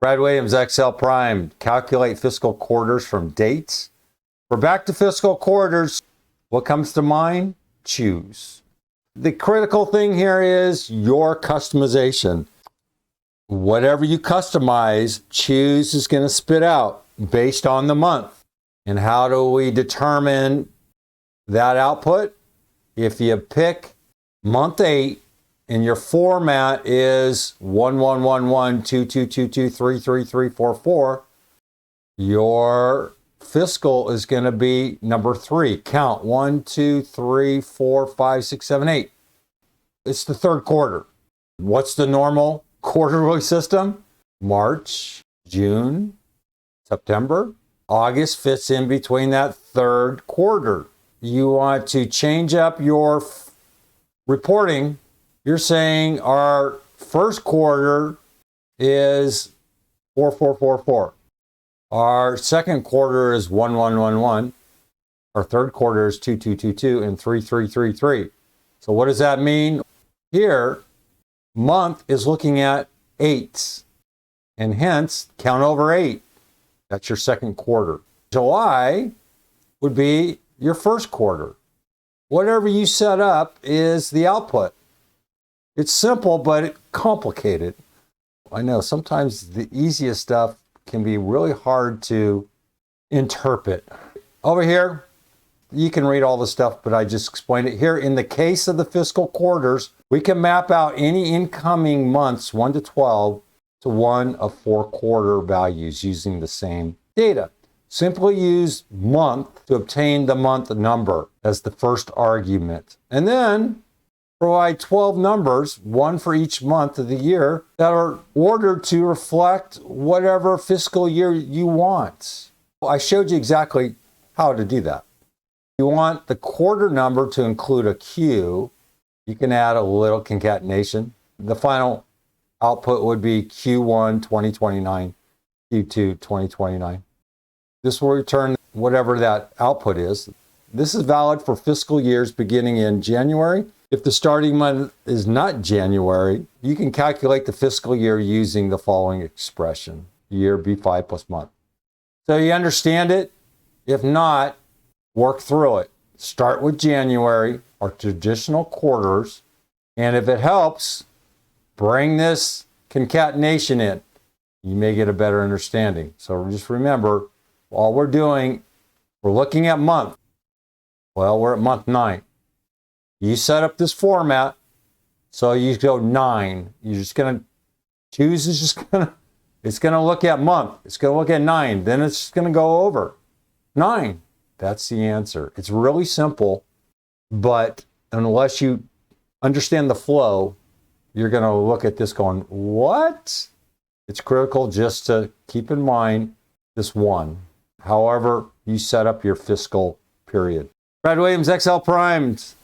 Brad Williams, Excel Prime. Calculate fiscal quarters from dates. We're back to fiscal quarters. What comes to mind? Choose. The critical thing here is your customization. Whatever you customize, choose is going to spit out based on the month. And how do we determine that output? If you pick month 8 and your format is 11112222333344, your fiscal is going to be number 3. Count 1, 2, 3, 4, 5, 6, 7, 8. It's the third quarter. What's the normal quarterly system? March, June, September. August fits in between that third quarter. You want to change up your reporting. You're saying our first quarter is 4444. Our second quarter is 1111. Our third quarter is 2222 and 3333. So what does that mean? Here, month is looking at 8s, and hence count over 8. That's your second quarter. July would be your first quarter. Whatever you set up is the output. It's simple, but complicated. I know sometimes the easiest stuff can be really hard to interpret. Over here, you can read all the stuff, but I just explained it here. In the case of the fiscal quarters, we can map out any incoming months, 1 to 12, to one of 4 quarter values using the same data. Simply use month to obtain the month number as the first argument. And then provide 12 numbers, one for each month of the year, that are ordered to reflect whatever fiscal year you want. I showed you exactly how to do that. You want the quarter number to include a Q. You can add a little concatenation. The final output would be Q1 2029, Q2 2029. This will return whatever that output is. This is valid for fiscal years beginning in January. If the starting month is not January, you can calculate the fiscal year using the following expression. Year B5 plus month. So you understand it? If not, work through it. Start with January, our traditional quarters, and if it helps, bring this concatenation in. You may get a better understanding. So just remember, all we're doing, we're looking at month. Well, we're at month 9. You set up this format, so you go 9. You're just going to choose is just going to, it's going to look at month. It's going to look at 9. Then it's just going to go over 9. That's the answer. It's really simple, but unless you understand the flow, you're going to look at this going, what? It's critical just to keep in mind this one. However you set up your fiscal period. Brad Williams, XL Primed.